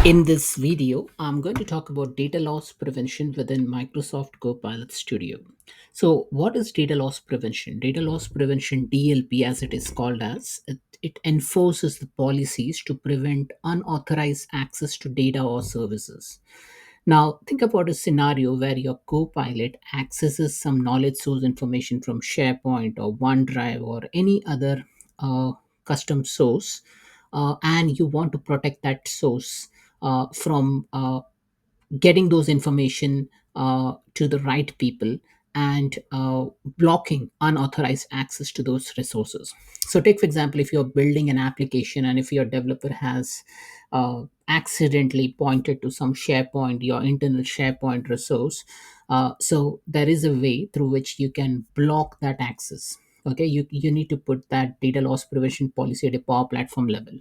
In this video, I'm going to talk about data loss prevention within Microsoft Copilot Studio. So, what is data loss prevention? Data loss prevention, DLP, as it is called it enforces the policies to prevent unauthorized access to data or services. Now, think about a scenario where your Copilot accesses some knowledge source information from SharePoint or OneDrive or any other custom source, and you want to protect that source from getting those information to the right people and blocking unauthorized access to those resources. So take for example, if you're building an application and if your developer has accidentally pointed to some SharePoint, your internal SharePoint resource, so there is a way through which you can block that access. Okay, you need to put that data loss prevention policy at a power platform level.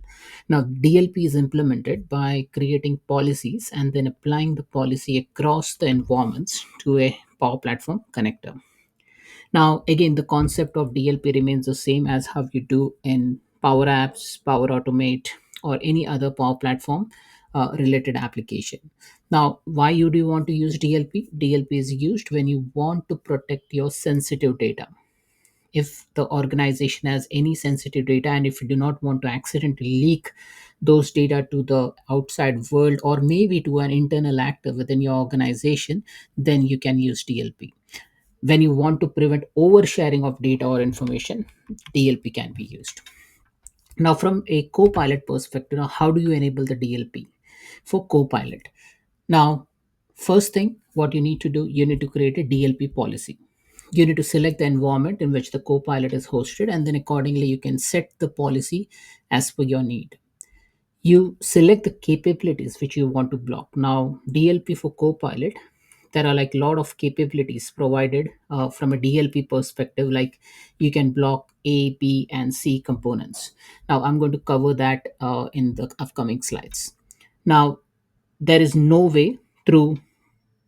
Now, DLP is implemented by creating policies and then applying the policy across the environments to a Power Platform connector. Now, again, the concept of DLP remains the same as how you do in Power Apps, Power Automate, or any other Power Platform related application. Now, why do you want to use DLP? DLP is used when you want to protect your sensitive data. If the organization has any sensitive data and if you do not want to accidentally leak those data to the outside world or maybe to an internal actor within your organization, then you can use DLP. When you want to prevent oversharing of data or information, DLP can be used. Now, from a Copilot perspective, now how do you enable the DLP for Copilot? Now, first thing, what you need to do, you need to create a DLP policy. You need to select the environment in which the Copilot is hosted, and then accordingly, you can set the policy as per your need. You select the capabilities which you want to block. Now, DLP for Copilot, there are like a lot of capabilities provided from a DLP perspective, like you can block A, B, and C components. Now, I'm going to cover that in the upcoming slides. Now, there is no way through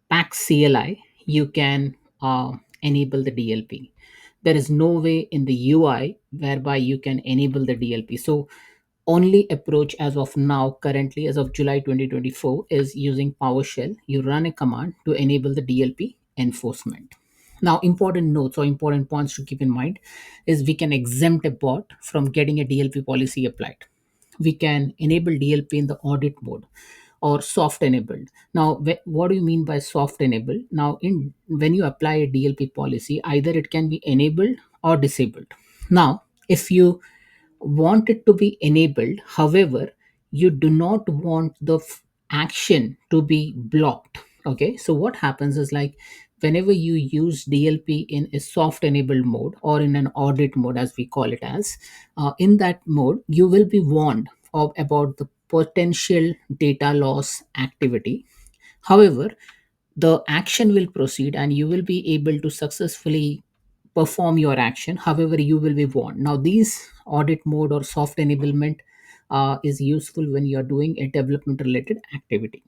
PAX CLI you can enable the DLP. There is no way in the UI whereby you can enable the DLP. So only approach as of now, currently as of July 2024, is using PowerShell. You run a command to enable the DLP enforcement. Now, important notes or important points to keep in mind is we can exempt a bot from getting a DLP policy applied. We can enable DLP in the audit mode or soft enabled. Now, what do you mean by soft enabled? Now, in when you apply a DLP policy, either it can be enabled or disabled. Now, if you want it to be enabled, however, you do not want the action to be blocked. Okay, so what happens is like whenever you use DLP in a soft enabled mode or in an audit mode, as we call it as, in that mode, you will be warned about the potential data loss activity. However, the action will proceed and you will be able to successfully perform your action. However, you will be warned. Now, these audit mode or soft enablement is useful when you are doing a development related activity.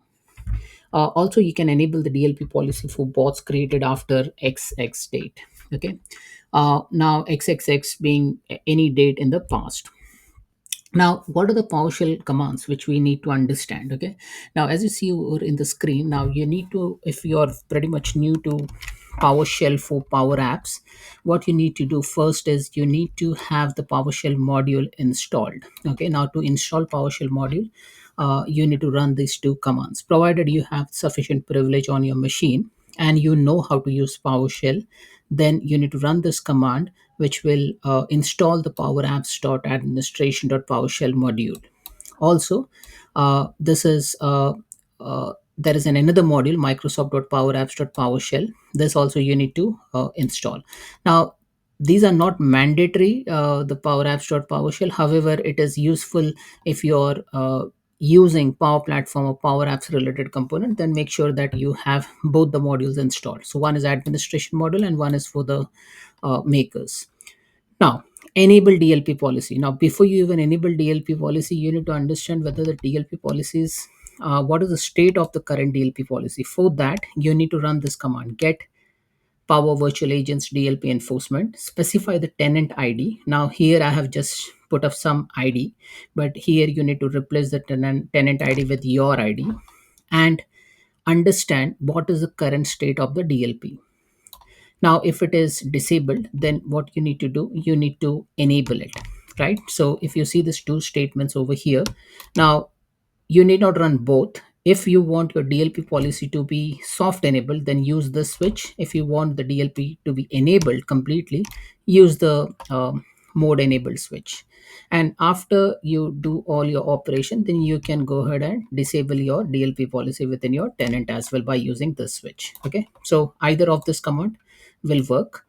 Also, you can enable the DLP policy for bots created after XX date. Okay. Now, XXX being any date in the past. Now, what are the PowerShell commands which we need to understand? Okay. Now, as you see over in the screen, now you need to, if you are pretty much new to PowerShell for Power Apps, what you need to do first is you need to have the PowerShell module installed. Okay. Now, to install PowerShell module, you need to run these two commands. Provided you have sufficient privilege on your machine and you know how to use PowerShell, then you need to run this command, which will install the Power Apps.administration.PowerShell module. Also, this is there is another module, Microsoft.PowerApps.PowerShell. This also you need to install. Now, these are not mandatory, the Power Apps.PowerShell. However, it is useful if you're using Power Platform or Power Apps related component, then make sure that you have both the modules installed. So one is administration module and one is for the makers. Now, enable DLP policy. Now, before you even enable DLP policy, you need to understand whether the DLP policy is what is the state of the current DLP policy. For that, you need to run this command: get Power Virtual Agents DLP enforcement. Specify the tenant ID. Now, here I have just output of some ID, but here you need to replace the tenant ID with your ID and understand what is the current state of the DLP. Now, if it is disabled, then what you need to do, you need to enable it, right? So if you see these two statements over here, now you need not run both. If you want your DLP policy to be soft enabled, then use this switch. If you want the DLP to be enabled completely, use the mode enabled switch. And after you do all your operation, then you can go ahead and disable your DLP policy within your tenant as well by using this switch. Okay, so either of this command will work.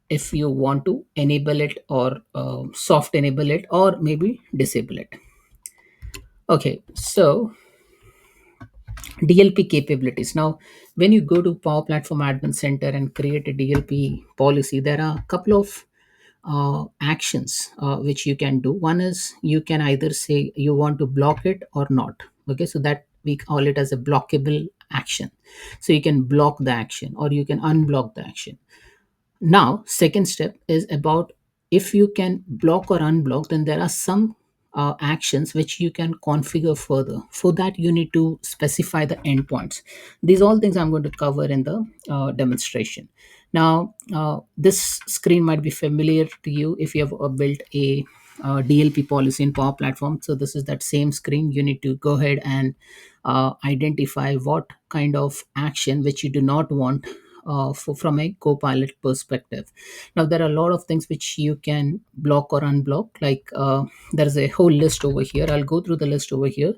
If you want to enable it or soft enable it or maybe disable it. Okay, so DLP capabilities. Now, when you go to Power Platform Admin Center and create a DLP policy, there are a couple of actions which you can do. One is you can either say you want to block it or not. Okay, so that we call it as a blockable action. So you can block the action or you can unblock the action. Now, second step is about if you can block or unblock, then there are some actions which you can configure further. For that, you need to specify the endpoints. These all things I'm going to cover in the demonstration. Now, this screen might be familiar to you if you have built a DLP policy in Power Platform. So this is that same screen. You need to go ahead and identify what kind of action which you do not want from a Copilot perspective. Now, there are a lot of things which you can block or unblock. Like there's a whole list over here. I'll go through the list over here.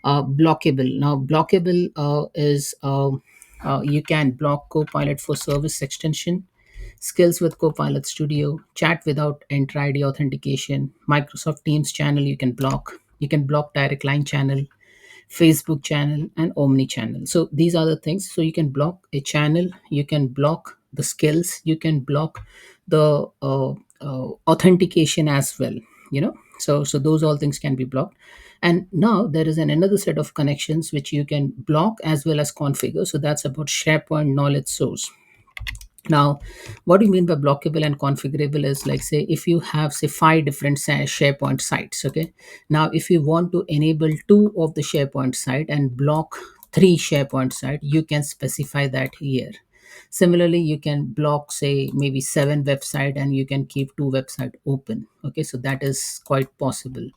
Blockable. Now, blockable is you can block Copilot for service extension, skills with Copilot Studio, chat without Enter ID authentication, Microsoft Teams channel you can block. You can block direct line channel, Facebook channel, and Omni channel. So these are the things. So you can block a channel, you can block the skills, you can block the authentication as well. So those all things can be blocked. And now there is another set of connections which you can block as well as configure. So that's about SharePoint knowledge source. Now, what do you mean by blockable and configurable is like, say, if you have, say, five different SharePoint sites, okay? Now, if you want to enable two of the SharePoint site and block three SharePoint site, you can specify that here. Similarly, you can block, say, maybe seven website and you can keep two website open. Okay, so that is quite possible.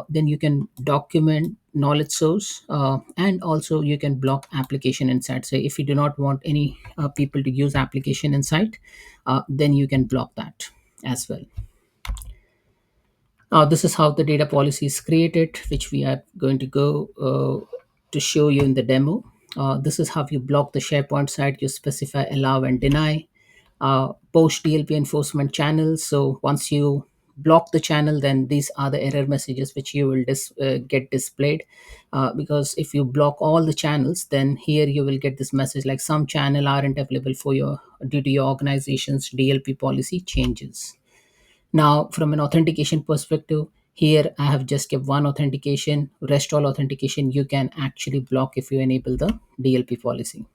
Then you can document knowledge source, and also you can block application inside. Say if you do not want any people to use application inside, then you can block that as well. This is how the data policy is created, which we are going to go to show you in the demo. This is how you block the SharePoint site. You specify allow and deny. Post DLP enforcement channels. So once you block the channel, then these are the error messages which you will get displayed. Because if you block all the channels, then here you will get this message like some channel aren't available for your due to your organization's DLP policy changes. Now, from an authentication perspective, here I have just kept one authentication. Rest all authentication you can actually block if you enable the DLP policy.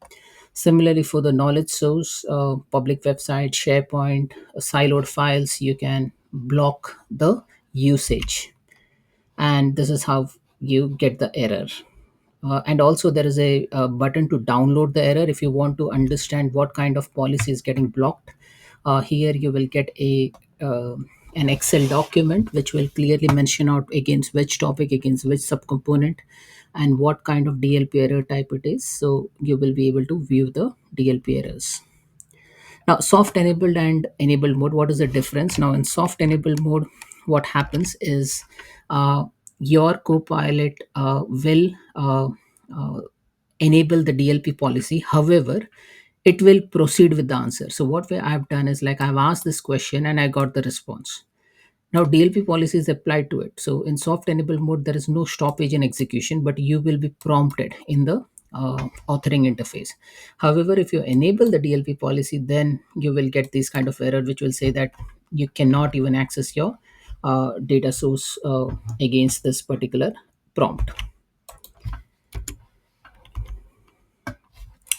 Similarly, for the knowledge source, public website, SharePoint, siloed files, you can block the usage. And this is how you get the error. And also, there is a button to download the error if you want to understand what kind of policy is getting blocked. Here, you will get an Excel document which will clearly mention out against which topic, against which subcomponent, and what kind of DLP error type it is. So you will be able to view the DLP errors. Now, soft enabled and enabled mode, what is the difference? Now, in soft enabled mode, what happens is your Copilot will enable the DLP policy. However, it will proceed with the answer. So what I've done is like I've asked this question and I got the response. Now DLP policy is applied to it. So in soft enable mode, there is no stoppage in execution, but you will be prompted in the authoring interface. However, if you enable the DLP policy, then you will get this kind of error, which will say that you cannot even access your data source against this particular prompt.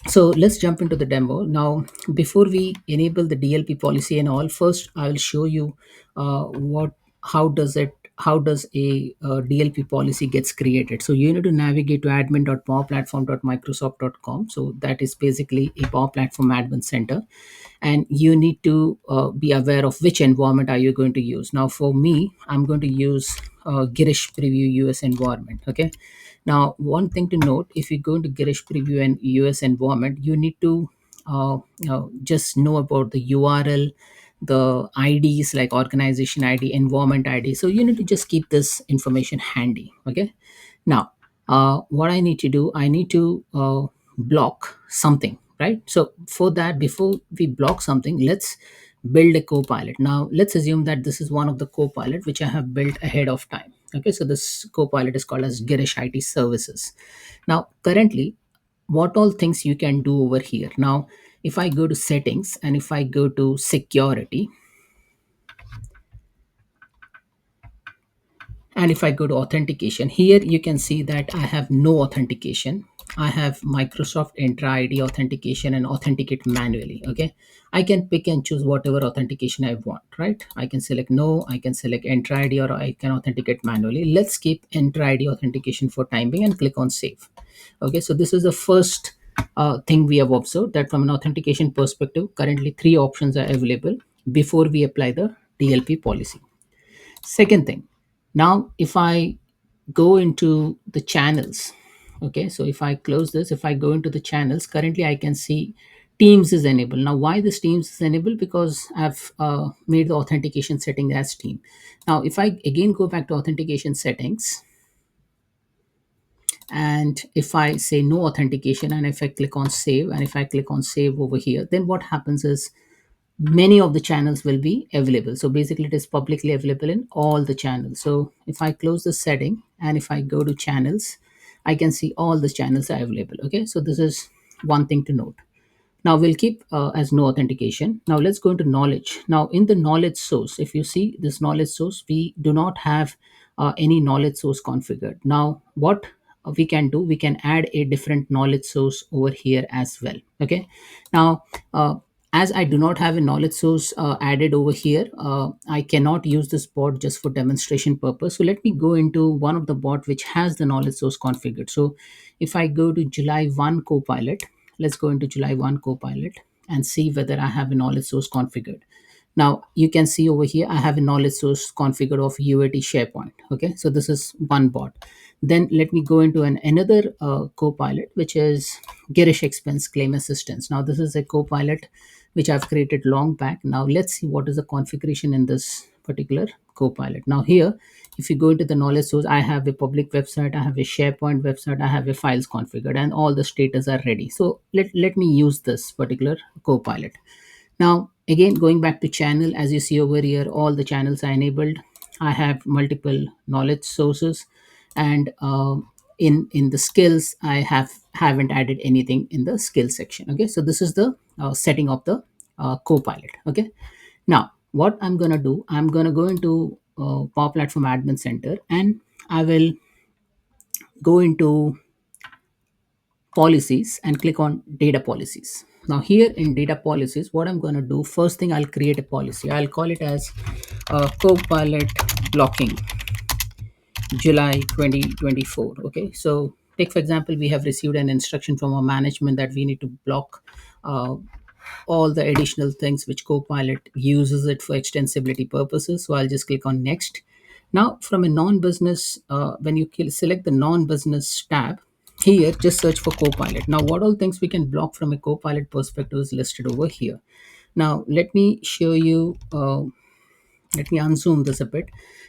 So let's jump into the demo. Now, before we enable the DLP policy and all, first I will show you what how does a DLP policy gets created. So you need to navigate to admin.powerplatform.microsoft.com. So that is basically a Power Platform admin center, and you need to be aware of which environment are you going to use. Now for me, I'm going to use Girish Preview US environment. Okay. Now one thing to note, if you go into Girish Preview and US environment, you need to just know about the URL, the IDs like organization ID, environment ID. So you need to just keep this information handy. Okay. Now, what I need to do, I need to block something, right? So for that, before we block something, let's build a copilot. Now, let's assume that this is one of the copilot which I have built ahead of time. Okay, so this copilot is called as Girish IT Services. Now, currently, what all things you can do over here. Now, if I go to settings and if I go to security, and if I go to authentication, here you can see that I have no authentication. I have Microsoft Entra ID authentication and authenticate manually. Okay. I can pick and choose whatever authentication I want, right? I can select no, I can select Entra ID, or I can authenticate manually. Let's keep Entra ID authentication for time being and click on save. Okay. So this is the first thing we have observed, that from an authentication perspective, currently three options are available before we apply the DLP policy. Second thing, now if I go into the channels, okay, so if I close this, if I go into the channels, currently I can see Teams is enabled. Now, why this Teams is enabled? Because I've made the authentication setting as Team. Now, if I again go back to authentication settings, and if I say no authentication, and if I click on save, and if I click on save over here, then what happens is many of the channels will be available. So basically it is publicly available in all the channels. So if I close the setting and if I go to channels, I can see all the channels are available. Okay, so this is one thing to note. Now we'll keep as no authentication. Now let's go into knowledge. Now in the knowledge source, if you see this knowledge source, we do not have any knowledge source configured. Now what we can do, we can add a different knowledge source over here as well. Okay. Now as I do not have a knowledge source added over here, I cannot use this bot just for demonstration purpose. So let me go into one of the bot which has the knowledge source configured. So if I go to July 1 Copilot, let's go into July 1 Copilot and see whether I have a knowledge source configured. Now you can see over here, I have a knowledge source configured of UAT SharePoint. Okay, so this is one bot. Then let me go into another Copilot, which is Girish Expense Claim Assistance. Now this is a Copilot which I've created long back. Now let's see what is the configuration in this particular Copilot. Now here, if you go into the knowledge source, I have a public website, I have a SharePoint website, I have a files configured, and all the status are ready. So let me use this particular Copilot. Now again, going back to channel, as you see over here, all the channels are enabled. I have multiple knowledge sources, and in the skills, I haven't added anything in the skill section. Okay, so this is the setting of the Copilot. Okay, now what I'm gonna do, I'm gonna go into Power Platform Admin Center, and I will go into policies and click on data policies. Now here in data policies, what I'm going to do, first thing, I'll create a policy. I'll call it as Copilot blocking July 2024. Okay, so take for example, we have received an instruction from our management that we need to block uh, all the additional things which Copilot uses it for extensibility purposes. So I'll just click on next. Now from a non-business, when you select the non-business tab, here just search for Copilot. Now what all things we can block from a Copilot perspective is listed over here. Now let me show you, let me unzoom this a bit.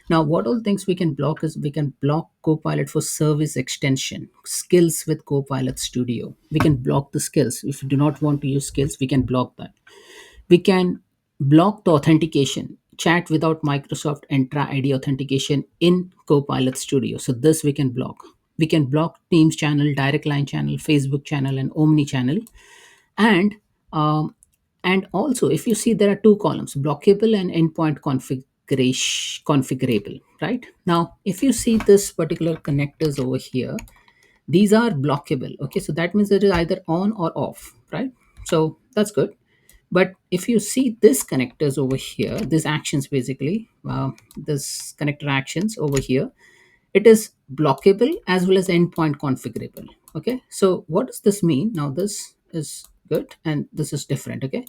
Now what all things we can block is, we can block Copilot for service extension, skills with Copilot Studio. We can block the skills. If you do not want to use skills, we can block that. We can block the authentication, chat without Microsoft Entra ID authentication in Copilot Studio. So this we can block. We can block Teams channel, direct line channel, Facebook channel, and Omni channel. And um, and also, if you see, there are two columns: blockable and endpoint configuration configurable. Right now, if you see this particular connectors over here, these are blockable. Okay, so that means it is either on or off. Right, so that's good. But if you see this connectors over here, these actions basically, this connector actions over here, it is blockable as well as endpoint configurable. Okay, so what does this mean? Now this is good and this is different. Okay,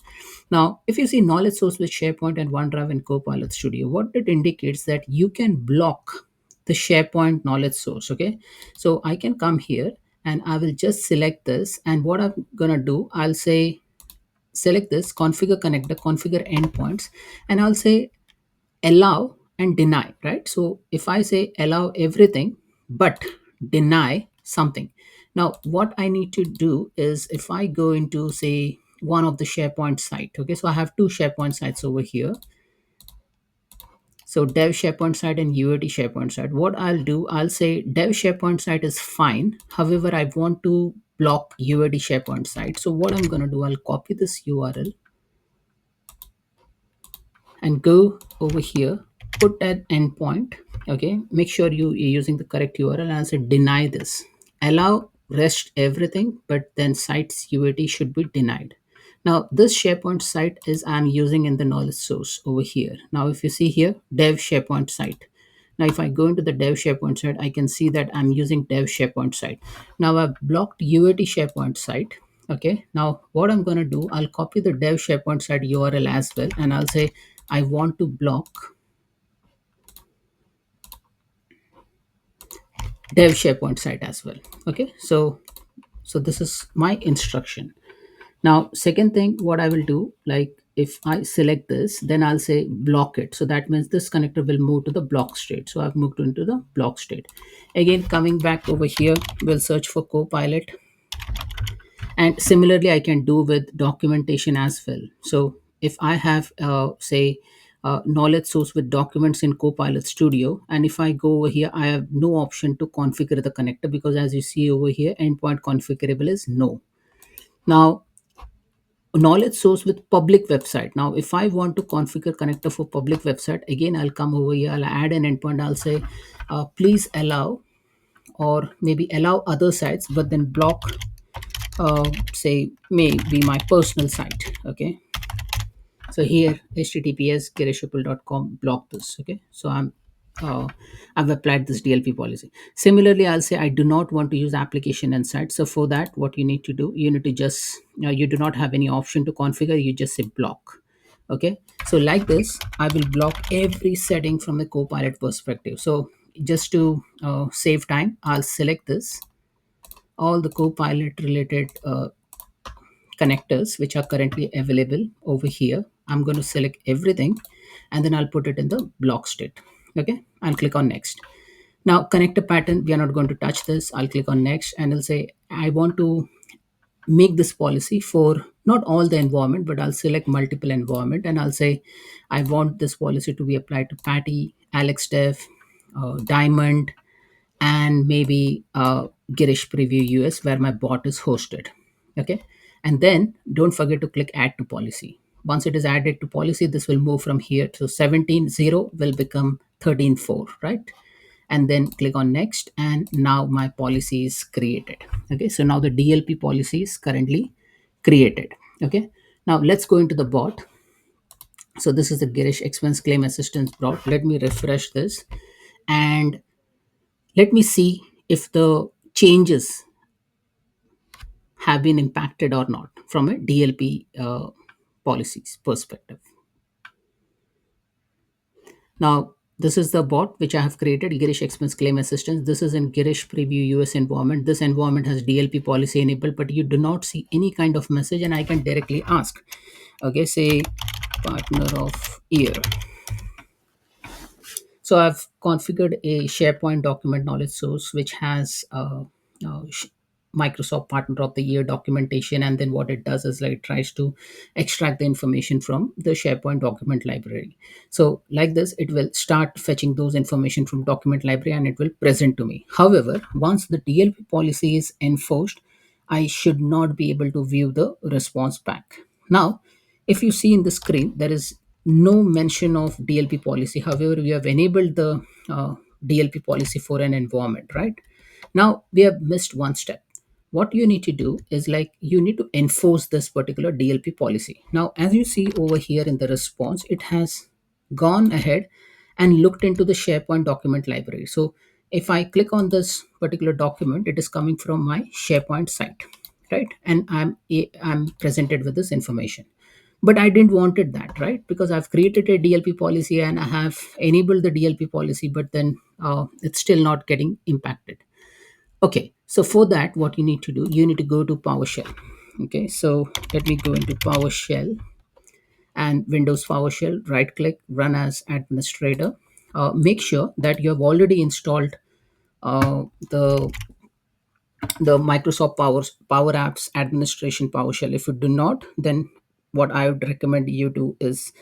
now if you see knowledge source with SharePoint and OneDrive and Copilot Studio, what it indicates that you can block the SharePoint knowledge source. Okay, so I can come here and I will just select this, and what I'm gonna do, I'll say select this configure connector, configure endpoints, and I'll say allow and deny, right? So if I say allow everything but deny something, now what I need to do is, if I go into say one of the SharePoint site, okay, so I have two SharePoint sites over here. So dev SharePoint site and UAT SharePoint site. What I'll do, I'll say dev SharePoint site is fine. However, I want to block UAT SharePoint site. So what I'm going to do, I'll copy this URL and go over here, put an endpoint. Okay, make sure you're using the correct URL, and say deny this, allow rest everything, but then sites UAT should be denied. Now this SharePoint site is I'm using in the knowledge source over here. Now if you see here, dev SharePoint site. Now if I go into the dev SharePoint site, I can see that I'm using dev SharePoint site. Now I've blocked UAT SharePoint site. Okay, now what I'm going to do, I'll copy the dev SharePoint site URL as well, and I'll say I want to block dev SharePoint site as well. Okay, so this is my instruction. Now second thing, what I will do, like if I select this, then I'll say block it. So that means this connector will move to the block state. So I've moved into the block state. Again, coming back over here, we'll search for Copilot. And similarly I can do with documentation as well. So if I have say knowledge source with documents in Copilot Studio, and if I go over here, I have no option to configure the connector, because as you see over here, endpoint configurable is no. Now knowledge source with public website, now if I want to configure connector for public website, again I'll come over here, I'll add an endpoint, I'll say please allow, or maybe allow other sites, but then block say maybe my personal site. Okay, so here https://girishapul.com block this. Okay, so uh, I've applied this DLP policy. Similarly, I'll say I do not want to use application and site. So for that, what you need to do, you need to just you do not have any option to configure, you just say block. Okay, so like this I will block every setting from the Copilot perspective. So just to save time, I'll select this, all the Copilot related connectors which are currently available over here. I'm going to select everything, and then I'll put it in the block state. Okay, I'll click on next. Now connector pattern, we are not going to touch this. I'll click on next, and I'll say I want to make this policy for not all the environment, but I'll select multiple environment, and I'll say I want this policy to be applied to Patty, Alex Dev, Diamond, and maybe Girish Preview US, where my bot is hosted. Okay, and then don't forget to click add to policy. Once it is added to policy, this will move from here to 17.0 will become 13.4, right? And then click on next, and now my policy is created. Okay, so now the DLP policy is currently created. Okay, now let's go into the bot. So this is the Girish expense claim assistance bot. Let me refresh this, and let me see if the changes have been impacted or not from a DLP policies perspective. Now, this is the bot which I have created, Girish Expense Claim Assistance. This is in Girish Preview US environment. This environment has DLP policy enabled, but you do not see any kind of message, and I can directly ask, okay, say partner of year. So I've configured a SharePoint document knowledge source which has Microsoft Partner of the Year documentation, and then what it does is like it tries to extract the information from the SharePoint document library. So like this, it will start fetching those information from document library and it will present to me. However, once the DLP policy is enforced, I should not be able to view the response back. Now, if you see in the screen, there is no mention of DLP policy. However, we have enabled the DLP policy for an environment, right? Now we have missed one step. what you need to do is like you need to enforce this particular DLP policy. Now, as you see over here in the response, it has gone ahead and looked into the SharePoint document library. So if I click on this particular document, it is coming from my SharePoint site, right? And I'm presented with this information. But I didn't wanted that, right? Because I've created a DLP policy and I have enabled the DLP policy, but then it's still not getting impacted. Okay, so for that, what you need to do, you need to go to PowerShell. Okay, so let me go into PowerShell and Windows PowerShell, right click, run as administrator. Make sure that you have already installed the Microsoft Power Apps Administration PowerShell. If you do not, then what I would recommend you do is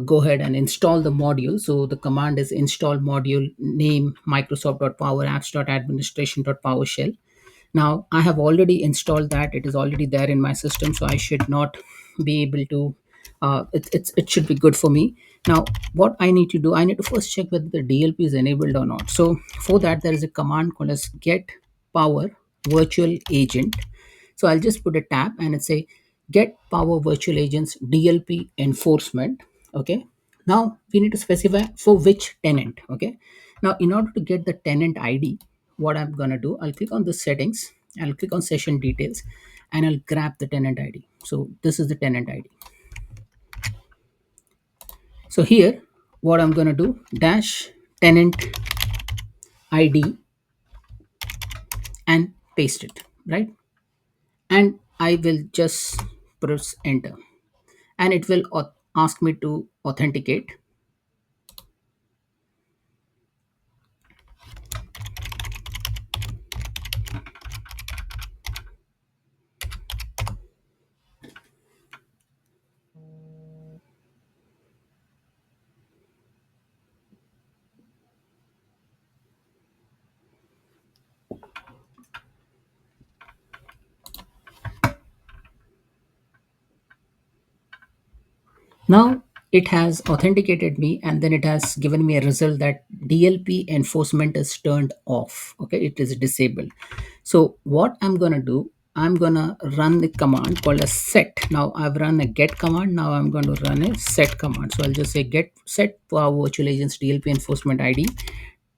go ahead and install the module. So the command is install module name microsoft.powerapps.administration.powershell. Now I have already installed that. It is already there in my system, so I should not be able to. It should be good for me. Now, what I need to do, I need to first check whether the DLP is enabled or not. So for that, there is a command called as get power virtual agent. So I'll just put a tab and it say get power virtual agents DLP enforcement. Okay. Now we need to specify for which tenant. Okay. Now in order to get the tenant ID, what I'm gonna do, I'll click on the settings, I'll click on session details, and I'll grab the tenant ID. So this is the tenant ID. So here, what I'm gonna do, dash tenant ID and paste it, right? And I will just press enter, and it will ask me to authenticate. Now it has authenticated me, and then it has given me a result that DLP enforcement is turned off. Okay, it is disabled. So what I'm gonna do, I'm gonna run the command called a set. Now I've run a get command. Now I'm going to run a set command. So I'll just say get set for virtual agents DLP enforcement ID,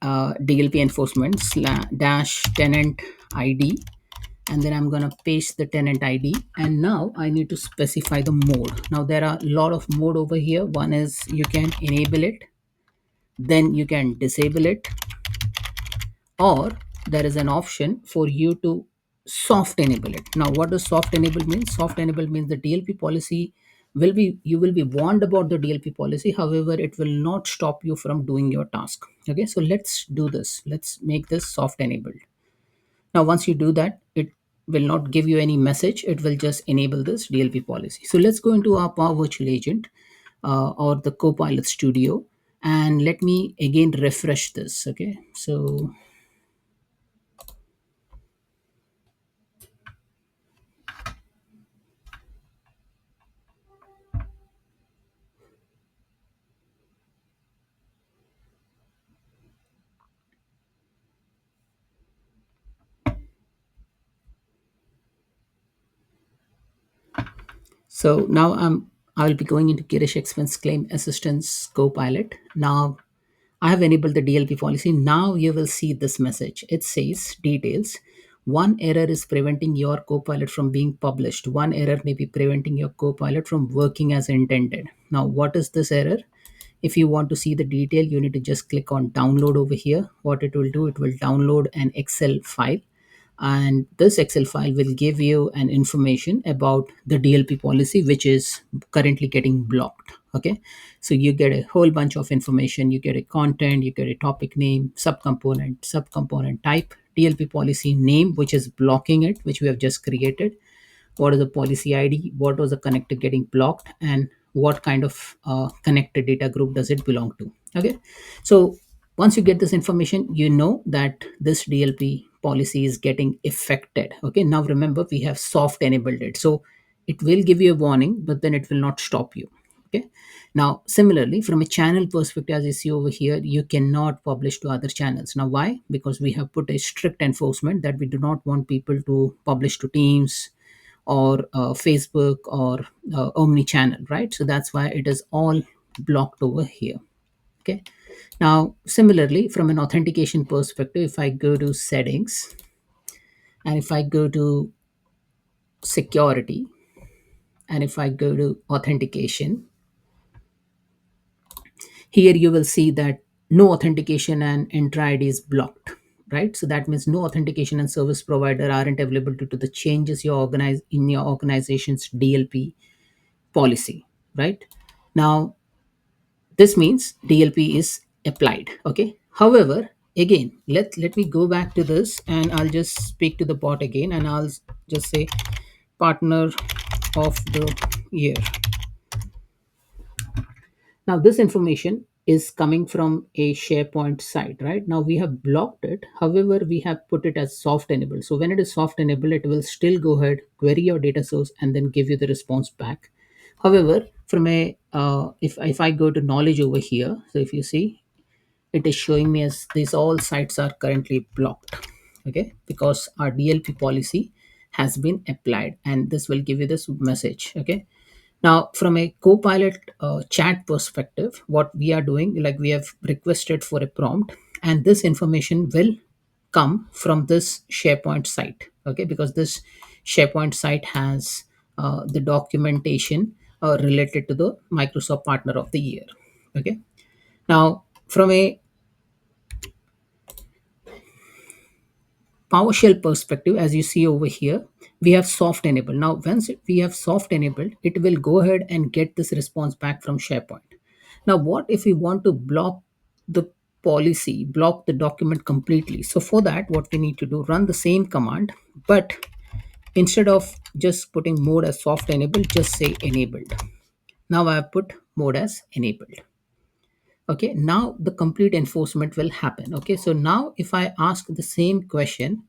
DLP enforcement dash tenant ID, and then I'm gonna paste the tenant ID, and now I need to specify the mode. Now there are a lot of mode over here. One is you can enable it, then you can disable it, or there is an option for you to soft enable it. Now what does soft enable mean? Soft enable means the DLP policy will be, you will be warned about the DLP policy, however it will not stop you from doing your task. Okay, so let's do this, let's make this soft enabled. Now, once you do that, it will not give you any message. It will just enable this DLP policy. So let's go into our Power Virtual Agent or the Copilot Studio, and let me again refresh this. Okay, so now I will be going into Girish Expense Claim Assistance Copilot. Now I have enabled the DLP policy. Now you will see this message. It says details. One error is preventing your Copilot from being published. One error may be preventing your Copilot from working as intended. Now, what is this error? If you want to see the detail, you need to just click on download over here. What it will do, it will download an Excel file, and this Excel file will give you an information about the DLP policy which is currently getting blocked. Okay, so you get a whole bunch of information. You get a content, you get a topic name, subcomponent type, DLP policy name which is blocking it, which we have just created, what is the policy ID, what was the connector getting blocked, and what kind of connected data group does it belong to. Okay, so once you get this information, you know that this DLP policy is getting affected. Okay, now remember we have soft enabled it, so it will give you a warning, but then it will not stop you. Okay. Now, similarly, from a channel perspective, as you see over here, you cannot publish to other channels. Now, why? Because we have put a strict enforcement that we do not want people to publish to Teams or Facebook or Omni channel, right? So that's why it is all blocked over here. Okay. Now, similarly, from an authentication perspective, if I go to settings and if I go to security and if I go to authentication, here you will see that no authentication and enter ID is blocked, right? So that means no authentication and service provider aren't available due to the changes you organize in your organization's DLP policy, right? Now, this means DLP is applied. Okay. However, again, let me go back to this and I'll just speak to the bot again and I'll just say partner of the year. Now, this information is coming from a SharePoint site, right? Now we have blocked it. However, we have put it as soft enabled. So when it is soft enabled, it will still go ahead, query your data source, and then give you the response back. However, from a if I go to knowledge over here, so if you see, it is showing me as these all sites are currently blocked. Okay, because our DLP policy has been applied, and this will give you this message. Okay, now, from a Copilot chat perspective, what we are doing, like we have requested for a prompt, and this information will come from this SharePoint site. Okay, because this SharePoint site has the documentation related to the Microsoft Partner of the Year. Okay, now from a PowerShell perspective, as you see over here, we have soft enabled. Now, once we have soft enabled, it will go ahead and get this response back from SharePoint. Now, what if we want to block the policy, block the document completely? So for that, what we need to do, run the same command, but instead of just putting mode as soft enabled, just say enabled. Now I have put mode as enabled. Okay, now the complete enforcement will happen. Okay, so now if I ask the same question,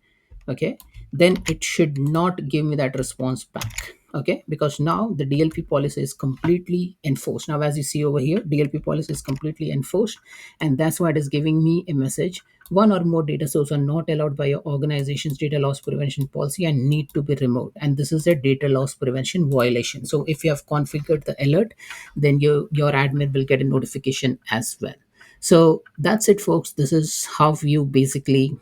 okay, then it should not give me that response back. Okay, because now the DLP policy is completely enforced. Now as you see over here, DLP policy is completely enforced, and that's why it is giving me a message: one or more data sources are not allowed by your organization's data loss prevention policy and need to be removed, and this is a data loss prevention violation. So if you have configured the alert, then your admin will get a notification as well. So that's it, folks. This is how you basically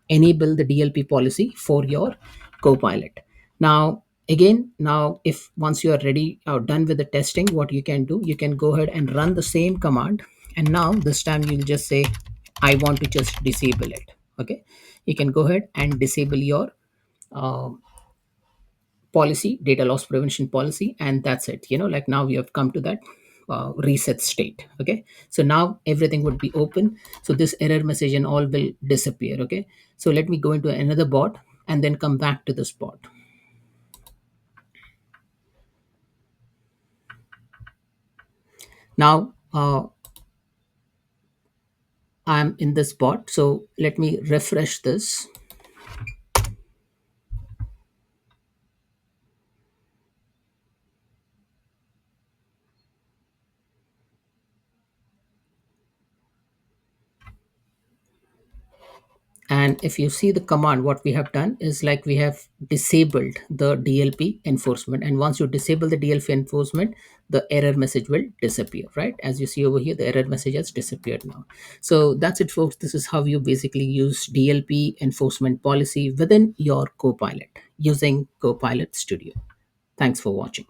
enable the DLP policy for your Copilot. Now, again, now if once you are ready or done with the testing, what you can do, you can go ahead and run the same command, and now this time you'll just say, I want to just disable it. Okay, you can go ahead and disable your uh, policy, data loss prevention policy, and that's it. Like now we have come to that reset state. Okay, so now everything would be open, so this error message and all will disappear. Okay, so let me go into another bot and then come back to this bot. Now I'm in this bot, so let me refresh this. And if you see the command, what we have done is like we have disabled the DLP enforcement. And once you disable the DLP enforcement, the error message will disappear, right? As you see over here, the error message has disappeared now. So that's it, folks. This is how you basically use DLP enforcement policy within your Copilot using Copilot Studio. Thanks for watching.